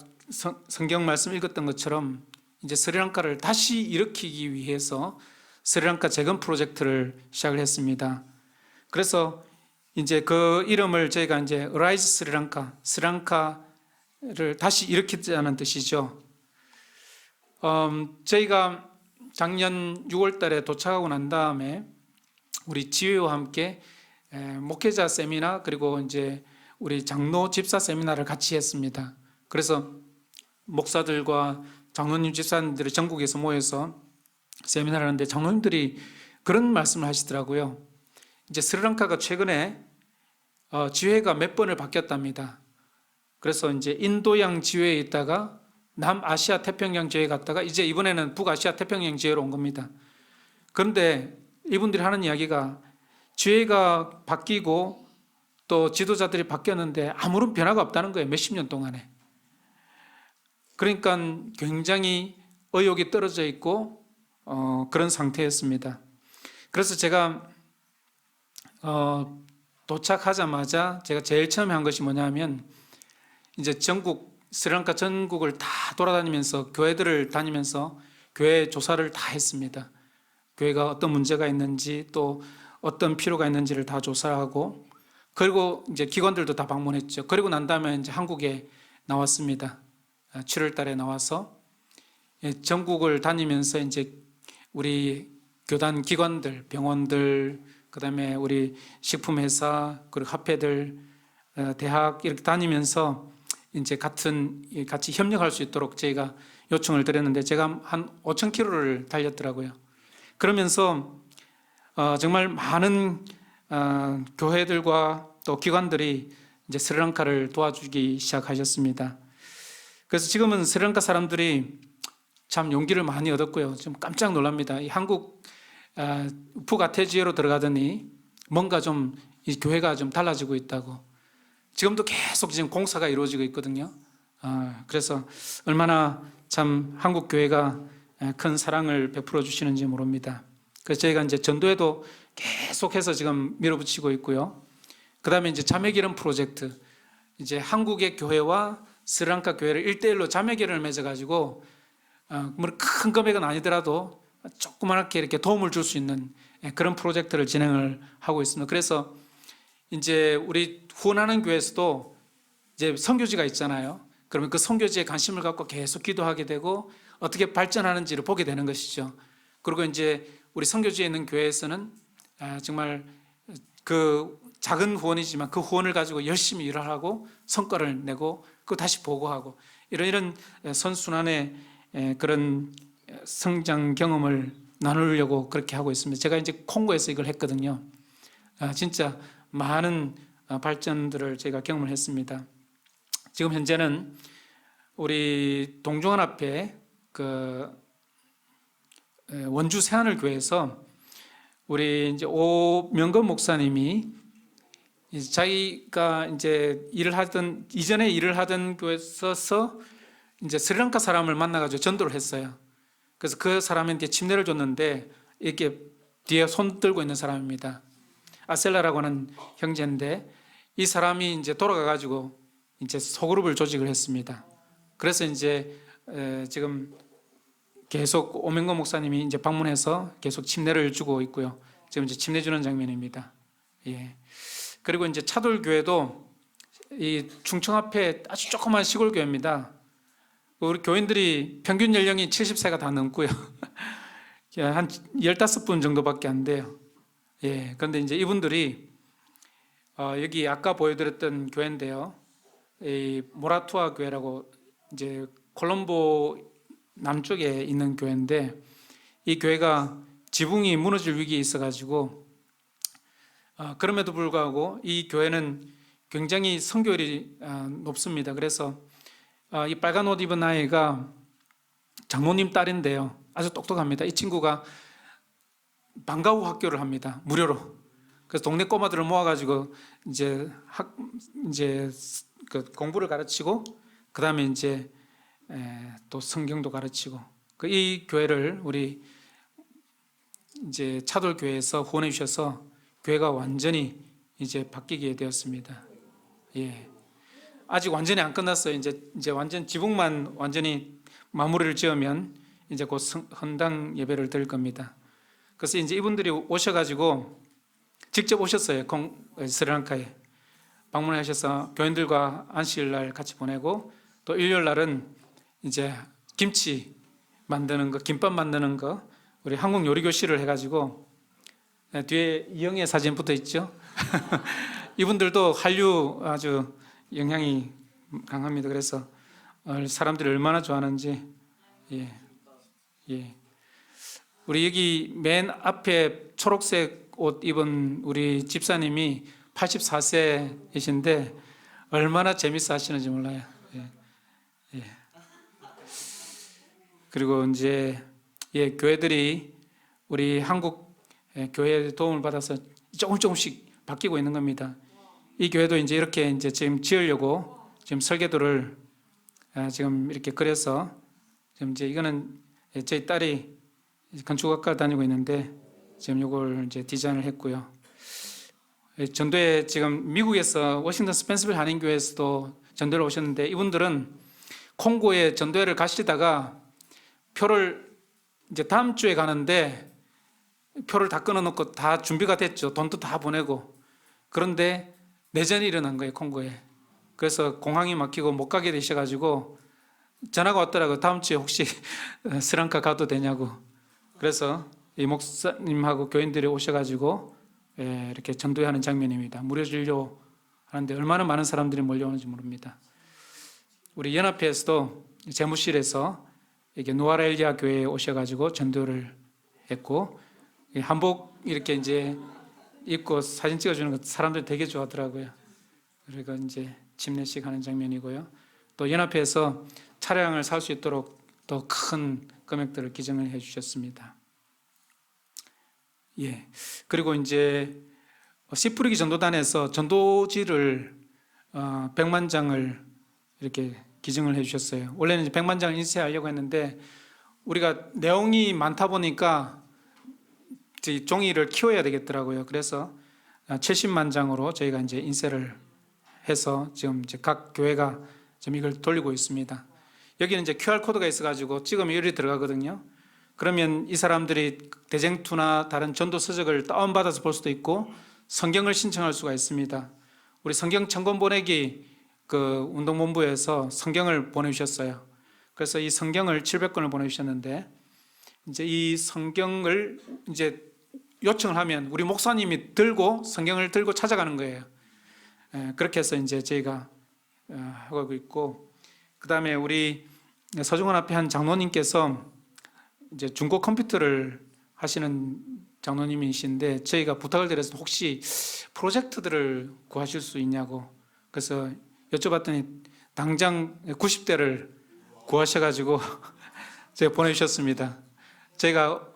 성경 말씀 읽었던 것처럼 이제 스리랑카를 다시 일으키기 위해서 스리랑카 재건 프로젝트를 시작을 했습니다. 그래서 이제 그 이름을 저희가 이제 Arise 스리랑카, 스리랑카를 다시 일으키자는 뜻이죠. 저희가 작년 6월 달에 도착하고 난 다음에 우리 지회와 함께 목회자 세미나 그리고 이제 우리 장로 집사 세미나를 같이 했습니다. 그래서 목사들과 장로님 집사님들이 전국에서 모여서 세미나를 하는데 장로님들이 그런 말씀을 하시더라고요. 이제 스리랑카가 최근에 지회가 몇 번을 바뀌었답니다. 그래서 이제 인도양 지회에 있다가 남아시아 태평양 지회에 갔다가 이제 이번에는 북아시아 태평양 지회로 온 겁니다. 그런데 이분들이 하는 이야기가 지회가 바뀌고 또 지도자들이 바뀌었는데 아무런 변화가 없다는 거예요. 몇십 년 동안에. 그러니까 굉장히 의욕이 떨어져 있고 그런 상태였습니다. 그래서 제가 도착하자마자 제가 제일 처음에 한 것이 뭐냐면 이제 스리랑카 전국을 다 돌아다니면서 교회들을 다니면서 교회 조사를 다 했습니다. 교회가 어떤 문제가 있는지 또 어떤 필요가 있는지를 다 조사하고 그리고 이제 기관들도 다 방문했죠. 그리고 난 다음에 이제 한국에 나왔습니다. 7월 달에 나와서 전국을 다니면서 이제 우리 교단 기관들, 병원들, 그다음에 우리 식품회사, 그리고 화폐들, 대학 이렇게 다니면서 이제 같이 협력할 수 있도록 저희가 요청을 드렸는데 제가 한 5,000km를 달렸더라고요. 그러면서 정말 많은 교회들과 또 기관들이 이제 스리랑카를 도와주기 시작하셨습니다. 그래서 지금은 스리랑카 사람들이 참 용기를 많이 얻었고요. 좀 깜짝 놀랍니다. 이 한국 북아태지회로 들어가더니 뭔가 좀 이 교회가 좀 달라지고 있다고. 지금도 계속 지금 공사가 이루어지고 있거든요. 그래서 얼마나 참 한국 교회가 큰 사랑을 베풀어 주시는지 모릅니다. 그래서 저희가 이제 전도에도 계속해서 지금 밀어붙이고 있고요. 그 다음에 이제 자매기름 프로젝트. 이제 한국의 교회와 스리랑카 교회를 1대1로 자매기름을 맺어가지고 큰 금액은 아니더라도 조그맣게 이렇게 도움을 줄 수 있는 그런 프로젝트를 진행을 하고 있습니다. 그래서 이제 우리 후원하는 교회에서도 이제 선교지가 있잖아요. 그러면 그 선교지에 관심을 갖고 계속 기도하게 되고 어떻게 발전하는지를 보게 되는 것이죠. 그리고 이제 우리 선교지에 있는 교회에서는 정말 그 작은 후원이지만 그 후원을 가지고 열심히 일을 하고 성과를 내고 그 다시 보고하고 이런 선순환의 그런 성장 경험을 나누려고 그렇게 하고 있습니다. 제가 이제 콩고에서 이걸 했거든요. 진짜 많은 발전들을 제가 경험을 했습니다. 지금 현재는 우리 동중원 앞에 그 원주 새하늘 교회에서 우리 이제 오명건 목사님이 자기가 이제 이전에 일을 하던 교회에서 이제 스리랑카 사람을 만나가지고 전도를 했어요. 그래서 그 사람한테 침례를 줬는데 이렇게 뒤에 손 들고 있는 사람입니다. 아셀라라고 하는 형제인데 이 사람이 이제 돌아가 가지고 이제 소그룹을 조직을 했습니다. 그래서 이제 지금 계속 오명거 목사님이 이제 방문해서 계속 침례를 주고 있고요. 지금 이제 침례 주는 장면입니다. 예. 그리고 이제 차돌교회도 이 충청 앞에 아주 조그만 시골 교회입니다. 우리 교인들이 평균 연령이 70세가 다 넘고요. 한 15분 정도밖에 안 돼요. 예. 그런데 이제 이분들이 여기 아까 보여드렸던 교회인데요. 이 모라투아 교회라고 이제 콜롬보 남쪽에 있는 교회인데 이 교회가 지붕이 무너질 위기에 있어가지고 그럼에도 불구하고 이 교회는 굉장히 성교율이 높습니다. 그래서 이 빨간 옷 입은 아이가 장모님 딸인데요. 아주 똑똑합니다. 이 친구가 방과 후 학교를 합니다. 무료로. 그래서 동네 꼬마들을 모아가지고 이제 그 공부를 가르치고 그 다음에 이제 또 성경도 가르치고 이 교회를 우리 이제 차돌 교회에서 후원해 주셔서 교회가 완전히 이제 바뀌게 되었습니다. 예. 아직 완전히 안 끝났어요. 이제 완전 지붕만 완전히 마무리를 지으면 이제 곧 헌당 예배를 드릴 겁니다. 그래서 이제 이분들이 오셔가지고 직접 오셨어요. 스리랑카에 방문하셔서 교인들과 안식일 날 같이 보내고 또 일요일 날은 이제 김치 만드는 거, 김밥 만드는 거 우리 한국 요리 교실을 해가지고 뒤에 이영애 사진 붙어 있죠. 이분들도 한류 아주 영향이 강합니다. 그래서 사람들이 얼마나 좋아하는지 예. 우리 여기 맨 앞에 초록색 옷 입은 우리 집사님이 84세이신데 얼마나 재밌어 하시는지 몰라요. 예. 그리고 이제 교회들이 우리 한국 교회의 도움을 받아서 조금씩 바뀌고 있는 겁니다. 이 교회도 이제 이렇게 이제 지금 지으려고 지금 설계도를 지금 이렇게 그려서 지금 이제 이거는 저희 딸이 건축학과 다니고 있는데 지금 이걸 이제 디자인을 했고요. 전도에 지금 미국에서 워싱턴 스펜서빌 한인교회에서도 전도를 오셨는데 이분들은 콩고에 전도회를 가시다가 표를 이제 다음 주에 가는데 표를 다 끊어놓고 다 준비가 됐죠. 돈도 다 보내고. 그런데 내전이 일어난 거예요, 콩고에. 그래서 공항이 막히고 못 가게 되셔가지고 전화가 왔더라고요. 다음 주에 혹시 스리랑카 가도 되냐고. 그래서 이 목사님하고 교인들이 오셔가지고 이렇게 전도하는 장면입니다. 무료 진료 하는데 얼마나 많은 사람들이 몰려오는지 모릅니다. 우리 연합회에서도 재무실에서 이렇게 누아라엘리아 교회에 오셔가지고 전도를 했고 한복 이렇게 이제 입고 사진 찍어주는 거 사람들이 되게 좋아하더라고요. 그러니까 이제 침례식 하는 장면이고요. 또 연합회에서 차량을 살 수 있도록 더 큰 금액들을 기증을 해주셨습니다. 예. 그리고 이제 씨뿌리기 전도단에서 전도지를 100만 장을 이렇게 기증을 해주셨어요. 원래는 이제 100만 장을 인쇄하려고 했는데 우리가 내용이 많다 보니까 종이를 키워야 되겠더라고요. 그래서 70만 장으로 저희가 이제 인쇄를 해서 지금 이제 각 교회가 지금 이걸 돌리고 있습니다. 여기는 이제 QR 코드가 있어가지고 찍으면 열이 들어가거든요. 그러면 이 사람들이 대쟁투나 다른 전도 서적을 다운받아서 볼 수도 있고 성경을 신청할 수가 있습니다. 우리 성경 청권 보내기 그 운동본부에서 성경을 보내주셨어요. 그래서 이 성경을 700권을 보내주셨는데 이제 이 성경을 이제 요청을 하면 우리 목사님이 들고 성경을 들고 찾아가는 거예요. 그렇게 해서 이제 저희가 하고 있고 그 다음에 우리 서중원 앞에 한 장로님께서 이제 중고 컴퓨터를 하시는 장로님이신데 저희가 부탁을 드려서 혹시 프로젝트들을 구하실 수 있냐고 그래서 여쭤봤더니 당장 90대를 구하셔가지고 제가 보내주셨습니다. 제가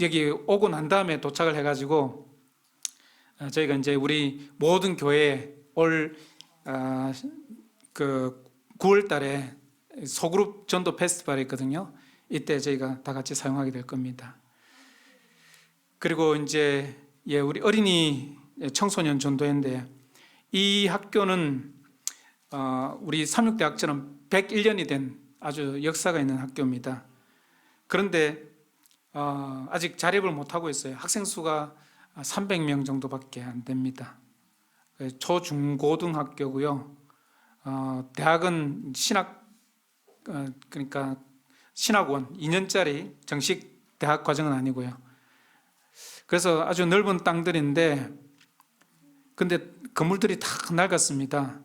여기 오고 난 다음에 도착을 해가지고 저희가 이제 우리 모든 교회에 올 9월 달에 소그룹 전도 페스티벌이 있거든요. 이때 저희가 다 같이 사용하게 될 겁니다. 그리고 이제 우리 어린이 청소년 전도회인데, 이 학교는 우리 삼육대학처럼 101년이 된 아주 역사가 있는 학교입니다. 그런데 아직 자립을 못하고 있어요. 학생 수가 300명 정도밖에 안 됩니다. 초중고등학교고요. 대학은 그러니까 신학원 2년짜리 정식 대학 과정은 아니고요. 그래서 아주 넓은 땅들인데, 근데 건물들이 다 낡았습니다.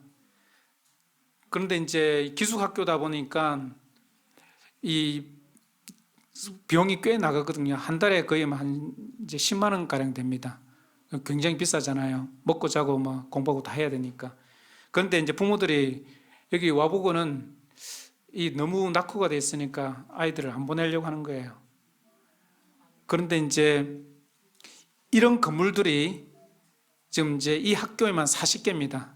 그런데 이제 기숙학교다 보니까 이 비용이 꽤 나가거든요. 한 달에 거의 한 이제 10만 원 가량 됩니다. 굉장히 비싸잖아요. 먹고 자고 뭐 공부하고 다 해야 되니까. 그런데 이제 부모들이 여기 와보고는 이 너무 낙후가 돼 있으니까 아이들을 안 보내려고 하는 거예요. 그런데 이제 이런 건물들이 지금 이제 이 학교에만 40개입니다.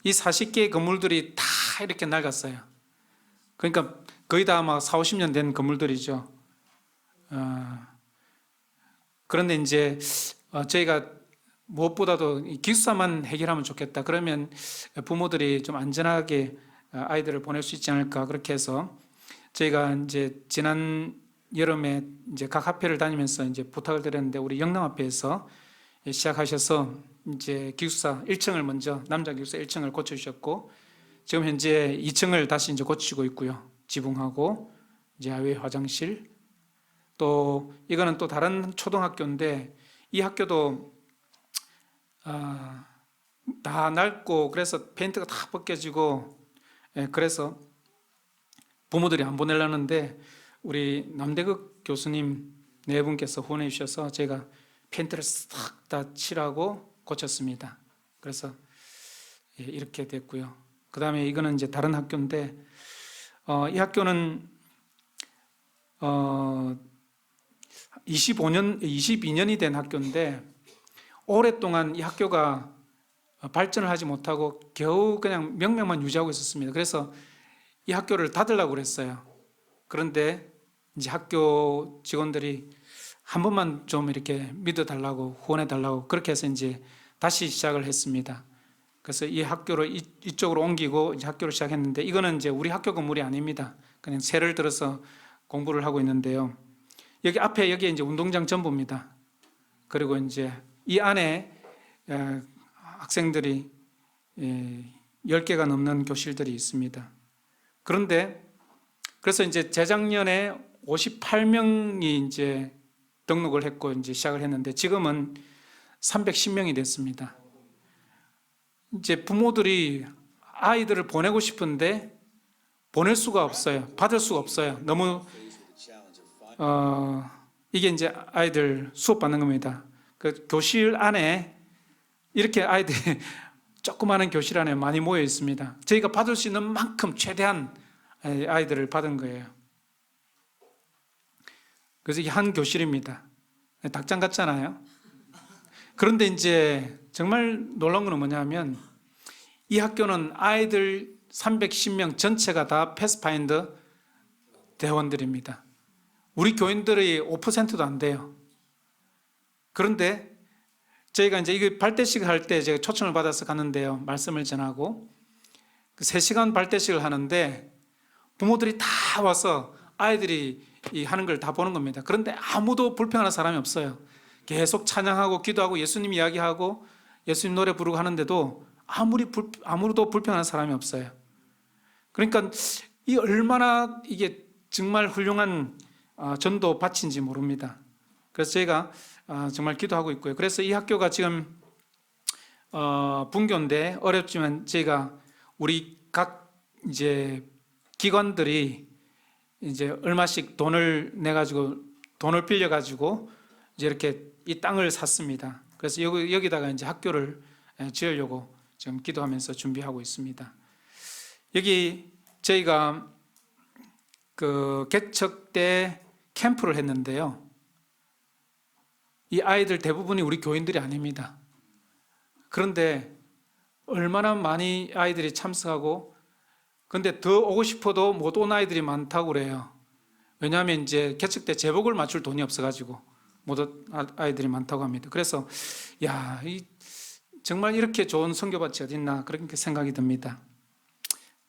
이 40개의 건물들이 다 이렇게 낡았어요. 그러니까 거의 다 아마 4, 50년 된 건물들이죠. 그런데 이제 저희가 무엇보다도 기숙사만 해결하면 좋겠다. 그러면 부모들이 좀 안전하게 아이들을 보낼 수 있지 않을까. 그렇게 해서 저희가 이제 지난 여름에 이제 각 학교를 다니면서 이제 부탁을 드렸는데, 우리 영남학교에서 시작하셔서 이제 기숙사 1층을 먼저, 남자 기숙사 1층을 고쳐주셨고, 지금 현재 2층을 다시 이제 고치고 있고요. 지붕하고 이제 야외 화장실, 또 이거는 또 다른 초등학교인데, 이 학교도 다 낡고 그래서 페인트가 다 벗겨지고, 그래서 부모들이 안 보내려는데 우리 남대극 교수님 네 분께서 후원해 주셔서 제가 페인트를 싹 다 칠하고 고쳤습니다. 그래서 이렇게 됐고요. 그 다음에 이거는 이제 다른 학교인데, 이 학교는 22년이 된 학교인데, 오랫동안 이 학교가 발전을 하지 못하고 겨우 그냥 명명만 유지하고 있었습니다. 그래서 이 학교를 닫으려고 그랬어요. 그런데 이제 학교 직원들이 한 번만 좀 이렇게 믿어달라고, 후원해달라고, 그렇게 해서 이제 다시 시작을 했습니다. 그래서 이 학교를 이쪽으로 옮기고 이제 학교를 시작했는데, 이거는 이제 우리 학교 건물이 아닙니다. 그냥 새를 들어서 공부를 하고 있는데요. 여기 앞에 여기 이제 운동장 전부입니다. 그리고 이제 이 안에 학생들이 10개가 넘는 교실들이 있습니다. 그런데 그래서 이제 재작년에 58명이 이제 등록을 했고 이제 시작을 했는데, 지금은 310명이 됐습니다. 이제 부모들이 아이들을 보내고 싶은데 보낼 수가 없어요. 받을 수가 없어요. 너무 이게 이제 아이들 수업 받는 겁니다. 그 교실 안에 이렇게 아이들이 조그마한 교실 안에 많이 모여 있습니다. 저희가 받을 수 있는 만큼 최대한 아이들을 받은 거예요. 그래서 이게 한 교실입니다. 닭장 같잖아요. 그런데 이제 정말 놀라운 건 뭐냐면, 이 학교는 아이들 310명 전체가 다 패스파인더 대원들입니다. 우리 교인들이 5%도 안 돼요. 그런데 저희가 이제 이거 발대식 할 때 제가 초청을 받아서 갔는데요. 말씀을 전하고 3시간 발대식을 하는데 부모들이 다 와서 아이들이 하는 걸 다 보는 겁니다. 그런데 아무도 불평하는 사람이 없어요. 계속 찬양하고 기도하고 예수님 이야기하고 예수님 노래 부르고 하는데도 아무도 불평하는 사람이 없어요. 그러니까 이 얼마나 이게 정말 훌륭한 전도 밭인지 모릅니다. 그래서 저희가 정말 기도하고 있고요. 그래서 이 학교가 지금 분교인데 어렵지만 저희가 우리 각 이제 기관들이 이제 얼마씩 돈을 빌려 가지고 이제 이렇게 이 땅을 샀습니다. 그래서 여기다가 이제 학교를 지으려고 지금 기도하면서 준비하고 있습니다. 여기 저희가 그 개척 때 캠프를 했는데요. 이 아이들 대부분이 우리 교인들이 아닙니다. 그런데 얼마나 많이 아이들이 참석하고, 근데 더 오고 싶어도 못 온 아이들이 많다고 그래요. 왜냐하면 이제 개척 때 제복을 맞출 돈이 없어가지고 못 아이들이 많다고 합니다. 그래서 정말 이렇게 좋은 선교밭이 어딨나 그렇게 생각이 듭니다.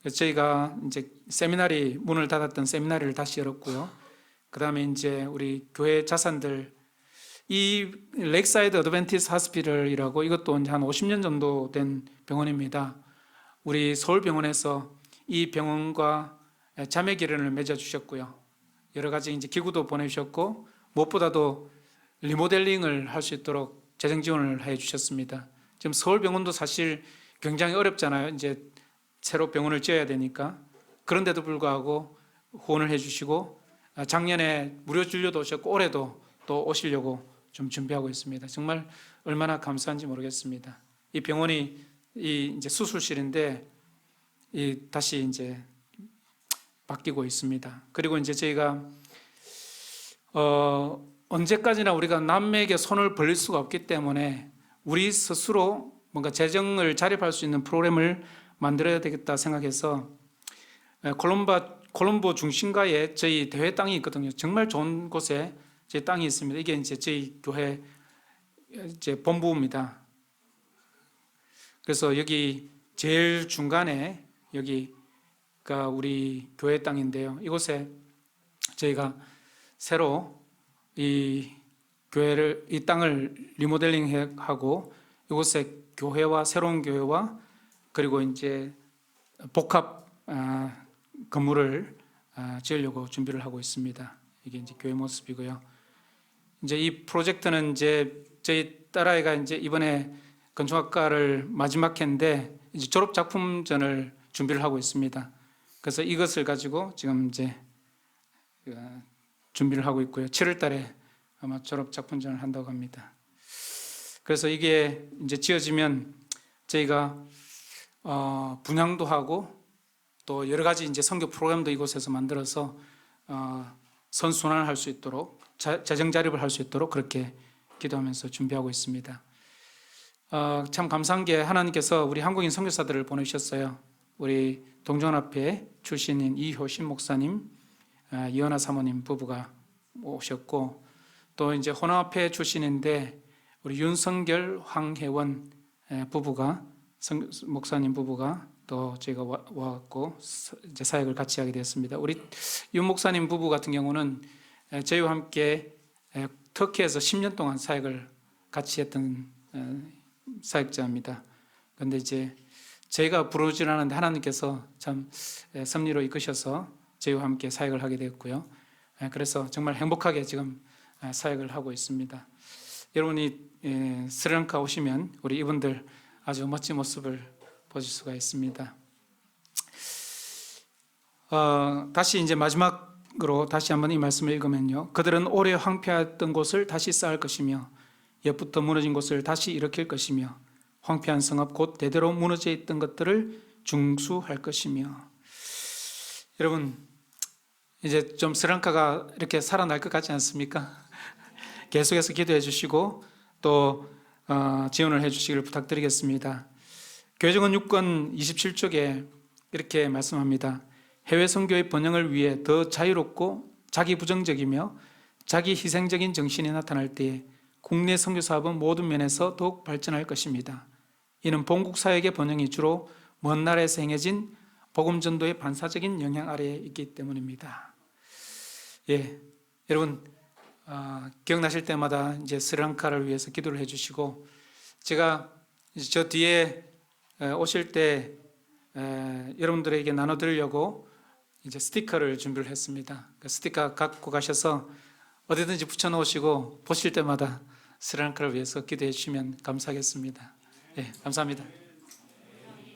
그래서 저희가 이제 세미나리 문을 닫았던 세미나리를 다시 열었고요. 그 다음에 이제 우리 교회 자산들 이 렉사이드 어드벤티스 하스피럴이라고 이것도 한 50년 정도 된 병원입니다. 우리 서울병원에서 이 병원과 자매 기련을 맺어 주셨고요. 여러 가지 이제 기구도 보내주셨고 무엇보다도 리모델링을 할 수 있도록 재정 지원을 해 주셨습니다. 지금 서울병원도 사실 굉장히 어렵잖아요. 이제 새로 병원을 지어야 되니까. 그런데도 불구하고 후원을 해 주시고 작년에 무료 진료도 오셨고 올해도 또 오시려고 좀 준비하고 있습니다. 정말 얼마나 감사한지 모르겠습니다. 이 병원이 이제 수술실인데 다시 이제 바뀌고 있습니다. 그리고 이제 저희가 언제까지나 우리가 남에게 손을 벌릴 수가 없기 때문에 우리 스스로 뭔가 재정을 자립할 수 있는 프로그램을 만들어야 되겠다 생각해서 콜롬보 중심가에 저희 대회 땅이 있거든요. 정말 좋은 곳에 제 땅이 있습니다. 이게 이제 저희 교회 이제 본부입니다. 그래서 여기 제일 중간에 여기가 우리 교회 땅인데요. 이곳에 저희가 새로 이 땅을 리모델링하고 이곳에 교회와 새로운 교회와 그리고 이제 복합 건물을 지으려고 준비를 하고 있습니다. 이게 이제 교회 모습이고요. 이제 이 프로젝트는 이제 저희 딸아이가 이제 이번에 건축학과를 마지막 해인데 이제 졸업 작품전을 준비를 하고 있습니다. 그래서 이것을 가지고 지금 이제 준비를 하고 있고요. 7월 달에 아마 졸업 작품전을 한다고 합니다. 그래서 이게 이제 지어지면 저희가 분양도 하고 또 여러 가지 이제 선교 프로그램도 이곳에서 만들어서 선순환을 할 수 있도록 재정 자립을 할 수 있도록 그렇게 기도하면서 준비하고 있습니다. 참 감사한 게 하나님께서 우리 한국인 선교사들을 보내주셨어요. 우리 동정합회 출신인 이효신 목사님, 이현아 사모님 부부가 오셨고 또 이제 혼합회 출신인데 우리 윤성결, 황혜원 부부가 목사님 부부가 또 제가 와갖고 이제 사역을 같이 하게 되었습니다. 우리 윤 목사님 부부 같은 경우는 저희와 함께 터키에서 10년 동안 사역을 같이 했던 사역자입니다. 그런데 이제 저희가 부르질 않았는데 하나님께서 참 섭리로 이끄셔서 저희와 함께 사역을 하게 되었고요. 그래서 정말 행복하게 지금 사역을 하고 있습니다. 여러분이 스리랑카 오시면 우리 이분들 아주 멋진 모습을 보실 수가 있습니다. 다시 이제 마지막으로 다시 한번 이 말씀을 읽으면요. 그들은 오래 황폐했던 곳을 다시 쌓을 것이며 옛부터 무너진 곳을 다시 일으킬 것이며 황폐한 성읍 곧 대대로 무너져 있던 것들을 중수할 것이며. 여러분 이제 좀 스리랑카가 이렇게 살아날 것 같지 않습니까? 계속해서 기도해 주시고 또 지원을 해 주시기를 부탁드리겠습니다. 교회정원 6권 27쪽에 이렇게 말씀합니다. 해외 선교의 번영을 위해 더 자유롭고 자기 부정적이며 자기 희생적인 정신이 나타날 때에 국내 선교 사업은 모든 면에서 더욱 발전할 것입니다. 이는 본국 사역의 번영이 주로 먼 나라에서 행해진 복음 전도의 반사적인 영향 아래에 있기 때문입니다. 여러분 기억나실 때마다 이제 스리랑카를 위해서 기도를 해주시고 제가 저 뒤에 오실 때 여러분들에게 나눠드리려고 이제 스티커를 준비를 했습니다. 그 스티커 갖고 가셔서 어디든지 붙여놓으시고 보실 때마다 스리랑카를 위해서 기도해 주시면 감사하겠습니다. 감사합니다.